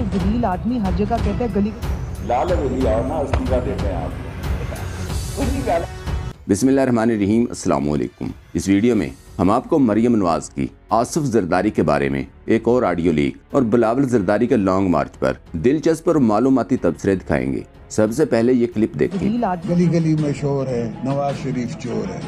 ये जलील आदमी हर जगह कहता है गली लाल हवेली आओ ना, इस्तीफा देते हैं आप। बिस्मिल्लाहिर्रहमानिर्रहीम, अस्सलाम वालेकुम। इस वीडियो में हम आपको मरियम नवाज की आसिफ जरदारी के बारे में एक और ऑडियो लीक और बिलावल जरदारी के लॉन्ग मार्च पर दिलचस्प और मालूमाती तबसरे दिखाएंगे। सबसे पहले ये क्लिप देखिए। गली गली में शोर है, नवाज शरीफ चोर है।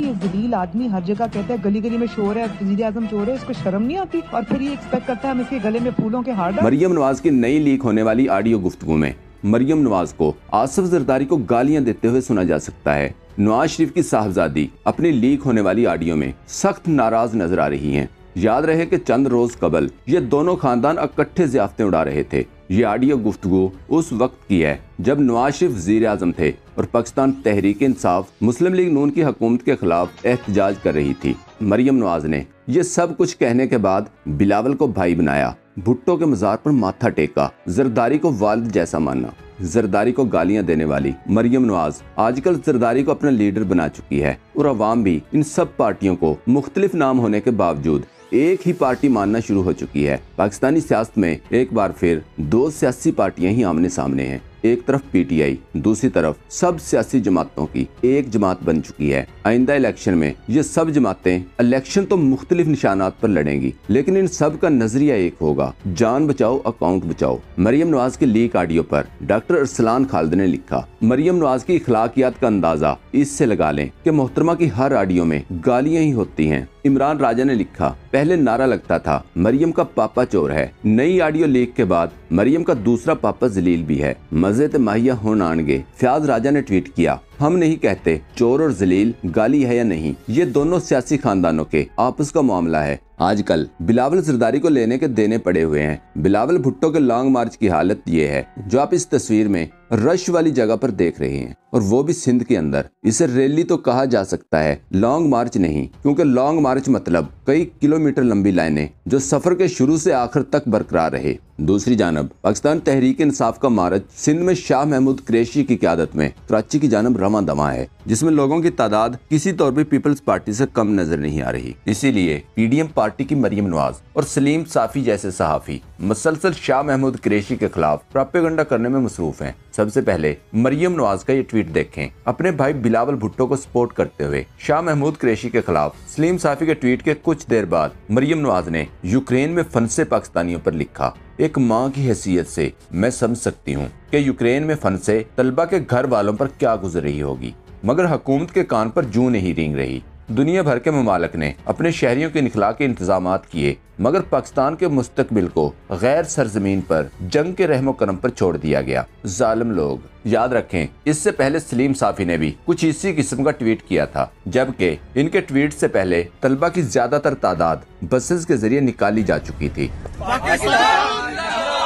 ये जलील आदमी हर जगह कहता है गली गली में शोर है, वज़ीर आज़म चोर है, इसको शर्म नहीं आती? और फिर ये एक्सपेक्ट करता है हम इसके गले में फूलों के हार डालें। मरियम नवाज की नई लीक होने वाली ऑडियो गुफ्तगू में मरियम नवाज को आसिफ जरदारी को गालियां देते हुए सुना जा सकता है। नवाज शरीफ की साहबजादी अपनी लीक होने वाली ऑडियो में सख्त नाराज नजर आ रही हैं। याद रहे कि चंद रोज कबल ये दोनों खानदान इकट्ठे ज़ियाफ़तें उड़ा रहे थे। ये ऑडियो गुफ्तगू उस वक्त की है जब नवाज शरीफ वज़ीर आज़म थे और पाकिस्तान तहरीक इंसाफ मुस्लिम लीग नून की हुकूमत के खिलाफ एहतजाज कर रही थी। मरियम नवाज ने ये सब कुछ कहने के बाद बिलावल को भाई बनाया, भुट्टो के मज़ार पर माथा टेका, जरदारी को वालिद जैसा माना। जरदारी को गालियां देने वाली मरियम नवाज आजकल जरदारी को अपना लीडर बना चुकी है और अवाम भी इन सब पार्टियों को मुख्तलिफ नाम होने के बावजूद एक ही पार्टी मानना शुरू हो चुकी है। पाकिस्तानी सियासत में एक बार फिर दो सियासी पार्टियां ही आमने सामने हैं। एक तरफ पीटीआई, दूसरी तरफ सब सियासी जमातों की एक जमात बन चुकी है। आइंदा इलेक्शन में ये सब जमातें इलेक्शन तो मुख्तलिफ निशानात पर लड़ेंगी, लेकिन इन सब का नजरिया एक होगा, जान बचाओ अकाउंट बचाओ। मरियम नवाज के लीक ऑडियो पर डॉक्टर अरसलान खालिद ने लिखा, मरियम नवाज की इखलाकियात का अंदाजा इससे लगा लें कि मोहतरमा की हर ऑडियो में गालियां ही होती हैं। इमरान राजा ने लिखा, पहले नारा लगता था मरियम का पापा चोर है। नई ऑडियो लीक के बाद मरियम का दूसरा पापा जलील भी है, मजे ते माहिया होन आनगे। फयाज राजा ने ट्वीट किया, हम नहीं कहते चोर और जलील गाली है या नहीं, ये दोनों सियासी खानदानों के आपस का मामला है। आजकल बिलावल जरदारी को लेने के देने पड़े हुए हैं। बिलावल भुट्टो के लॉन्ग मार्च की हालत ये है जो आप इस तस्वीर में रश वाली जगह पर देख रहे हैं, और वो भी सिंध के अंदर। इसे रैली तो कहा जा सकता है, लॉन्ग मार्च नहीं, क्योंकि लॉन्ग मार्च मतलब कई किलोमीटर लंबी लाइनें जो सफर के शुरू से आखिर तक बरकरार रहे। दूसरी जानब पाकिस्तान तहरीक इंसाफ का मार्च सिंध में शाह महमूद कुरैशी की क़यादत में कराची की जानब रवां दवा है, जिसमें लोगों की तादाद किसी तौर पर पीपल्स पार्टी से कम नजर नहीं आ रही। इसीलिए पीडीएम पार्टी की मरियम नवाज और सलीम साफी जैसे सहाफी मुसलसल शाह महमूद कुरैशी के खिलाफ प्रोपेगेंडा करने में मसरूफ हैं। सबसे पहले मरियम नवाज का ये ट्वीट देखें। अपने भाई बिलावल भुट्टो को सपोर्ट करते हुए शाह महमूद कुरैशी के खिलाफ सलीम साफी के ट्वीट के कुछ देर बाद मरियम नवाज ने यूक्रेन में फंसे पाकिस्तानियों पर लिखा, एक माँ की हैसियत से मैं समझ सकती हूँ कि यूक्रेन में फंसे तलबा के घर वालों पर क्या गुजर रही होगी, मगर हुकूमत के कान पर जूं नहीं रेंग रही। दुनिया भर के ममालिक ने अपने शहरियों के निखला के इंतजामात किए, मगर पाकिस्तान के मुस्तकबिल को गैर सरजमीन पर जंग के रहमो करम पर छोड़ दिया गया। जालिम लोग। याद रखें, इससे पहले सलीम साफी ने भी कुछ इसी किस्म का ट्वीट किया था, जबकि इनके ट्वीट से पहले तलबा की ज्यादातर तादाद बसेस के जरिए निकाली जा चुकी थी।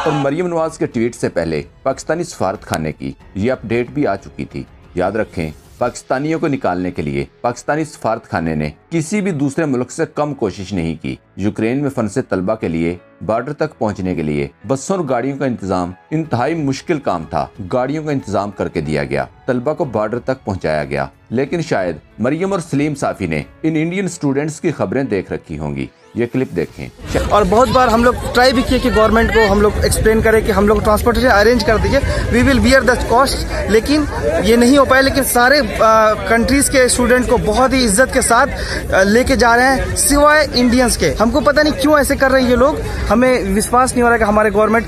और मरियम नवाज के ट्वीट से पहले पाकिस्तानी सफारत खाने की ये अपडेट भी आ चुकी थी। याद रखें, पाकिस्तानियों को निकालने के लिए पाकिस्तानी सफारत खाने ने किसी भी दूसरे मुल्क से कम कोशिश नहीं की। यूक्रेन में फंसे तलबा के लिए बॉर्डर तक पहुंचने के लिए बसों और गाड़ियों का इंतजाम इंतहाई मुश्किल काम था। गाड़ियों का इंतजाम करके दिया गया, तलबा को बॉर्डर तक पहुंचाया गया, लेकिन शायद मरियम और सलीम साफी ने इन इंडियन स्टूडेंट्स की खबरें देख रखी होंगी। ये क्लिप देखें। और बहुत बार हम लोग ट्राई भी किए कि गवर्नमेंट को हम लोग एक्सप्लेन करें कि हम लोग ट्रांसपोर्टेशन अरेंज कर दीजिए, we will bear the cost, लेकिन ये नहीं हो पाया। लेकिन सारे कंट्रीज के स्टूडेंट को बहुत ही इज्जत के साथ लेके जा रहे हैं, सिवाय इंडियंस के। हमको पता नहीं क्यों ऐसे कर रहे हैं ये लोग, हमें विश्वास नहीं हो रहा कि हमारे गवर्नमेंट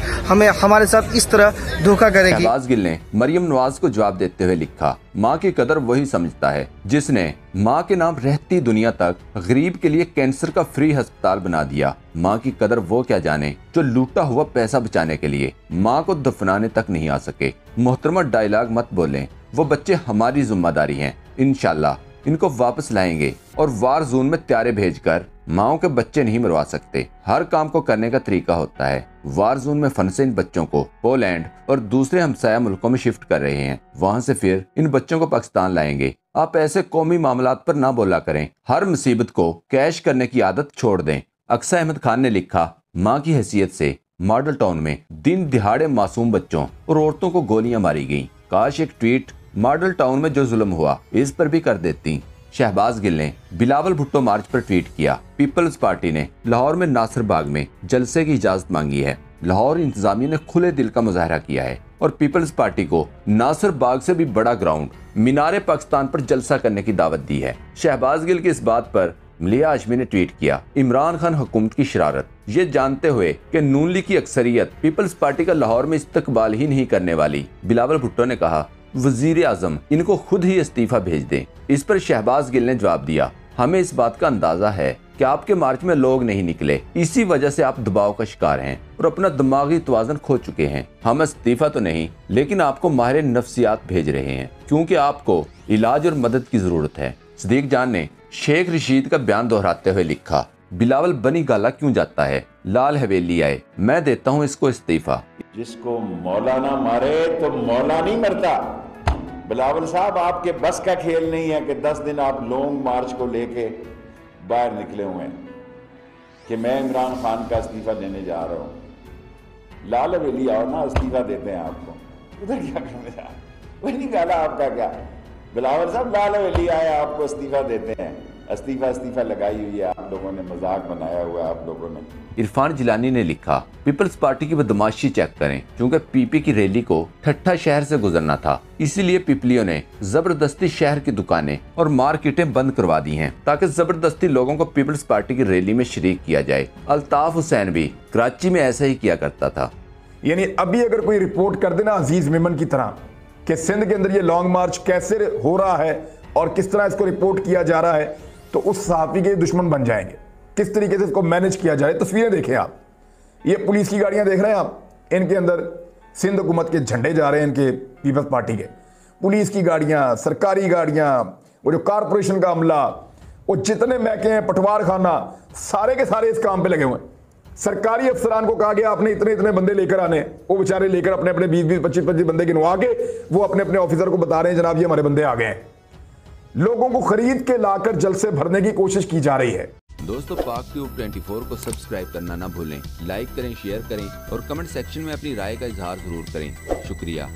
हमारे साथ इस तरह धोखा करेगी। शहबाज गिल ने मरियम नवाज को जवाब देते हुए लिखा, माँ की कदर वही समझता है जिसने माँ के नाम रहती दुनिया तक गरीब के लिए कैंसर का फ्री अस्पताल बना दिया। माँ की कदर वो क्या जाने जो लूटा हुआ पैसा बचाने के लिए माँ को दफनाने तक नहीं आ सके। मोहतरमा डायलॉग मत बोलें, वो बच्चे हमारी जिम्मेदारी हैं। इंशाल्लाह इनको वापस लाएंगे और वार जोन में त्यारे भेजकर माओ के बच्चे नहीं मरवा सकते। हर काम को करने का तरीका होता है। वार जोन में फंसे इन बच्चों को पोलैंड और दूसरे हमसाया मुल्कों में शिफ्ट कर रहे हैं, वहाँ से फिर इन बच्चों को पाकिस्तान लाएंगे। आप ऐसे कौमी मामलात पर ना बोला करें, हर मुसीबत को कैश करने की आदत छोड़ दें। अक्सा अहमद खान ने लिखा, माँ की हैसियत से मॉडल टाउन में दिन दिहाड़े मासूम बच्चों और औरतों को गोलियां मारी गईं। काश एक ट्वीट मॉडल टाउन में जो जुल्म हुआ इस पर भी कर देती। शहबाज गिल ने बिलावल भुट्टो मार्च पर ट्वीट किया। पीपल्स पार्टी ने लाहौर में नासिर बाग में जलसे की इजाजत मांगी है। लाहौर इंतजामिया ने खुले दिल का मुजाहरा किया है और पीपल्स पार्टी को नासिर बाग से भी बड़ा ग्राउंड मीनारे पाकिस्तान पर जलसा करने की दावत दी है। शहबाज गिल की इस बात पर मलिया हाशमी ने ट्वीट किया, इमरान खान हुकूमत की शरारत, ये जानते हुए कि नून लीग की अक्सरियत पीपल्स पार्टी का लाहौर में इस्तकबाल ही नहीं करने वाली। बिलावल भुट्टो ने कहा, वजीर आजम इनको खुद ही इस्तीफा भेज दें। इस पर शहबाज गिल ने जवाब दिया, हमें इस बात का अंदाजा है कि आपके मार्च में लोग नहीं निकले, इसी वजह से आप दबाव का शिकार हैं और अपना दिमागी तवाज़ुन खो चुके हैं। हम इस्तीफा तो नहीं, लेकिन आपको माहिर नफ्सियात भेज रहे हैं क्योंकि आपको इलाज और मदद की जरूरत है। सदीक जान ने शेख रशीद का बयान दोहराते हुए लिखा, बिलावल बनी गाला क्यों जाता है, लाल हवेली आए, मैं देता हूँ इसको इस्तीफा। जिसको मौलाना मारे तो मौला नहीं मरता। बिलावल साहब, आपके बस का खेल नहीं है कि 10 दिन आप लॉन्ग मार्च को लेके बाहर निकले हुए हैं कि मैं इमरान खान का इस्तीफा देने जा रहा हूँ। लाल हवेली आओ ना, इस्तीफा देते हैं आपको। उधर क्या करने जा रहे, वही गाला आपका क्या। बिलावल साहब, लाल हवेली आए, आपको इस्तीफा देते हैं। इस्तीफा लगाई हुई है आप लोगों ने, मजाक बनाया हुआ है आप लोगों ने। इरफान जिलानी ने लिखा, पीपल्स पार्टी की बदमाशी चेक करें, क्योंकि पीपी की रैली को ठट्ठा शहर से गुजरना था, इसीलिए पिपलियों ने जबरदस्ती शहर की दुकानें और मार्केटें बंद करवा दी हैं ताकि जबरदस्ती लोगों को पीपल्स पार्टी की रैली में शरीक किया जाए। अल्ताफ हुसैन भी कराची में ऐसा ही किया करता था। यानी अभी अगर कोई रिपोर्ट कर देना अजीज मेमन की तरह कि सिंध के अंदर ये लॉन्ग मार्च कैसे हो रहा है और किस तरह इसको रिपोर्ट किया जा रहा है, तो उस सहाफी के दुश्मन बन जाएंगे। किस तरीके से इसको मैनेज किया जाए, तस्वीरें देखें आप, ये पुलिस की गाड़ियां देख रहे हैं आप, इनके अंदर सिंध हुकूमत के झंडे जा रहे हैं, इनके पीपल्स पार्टी के, पुलिस की गाड़ियां, सरकारी गाड़ियां, वो जो कारपोरेशन का अमला, वो जितने महकमे हैं, पटवार खाना, सारे के सारे इस काम पे लगे हुए हैं। सरकारी अफसरान को कहा गया आपने इतने इतने बंदे लेकर आने, वो बेचारे लेकर अपने अपने 20-20, 25-25 बंदे गिनवा के वो अपने अपने ऑफिसर को बता रहे हैं, जनाब ये हमारे बंदे आ गए हैं। लोगों को खरीद के लाकर जलसे भरने की कोशिश की जा रही है। दोस्तों, पाक ट्यूब 24 को सब्सक्राइब करना ना भूलें, लाइक करें, शेयर करें और कमेंट सेक्शन में अपनी राय का इजहार जरूर करें। शुक्रिया।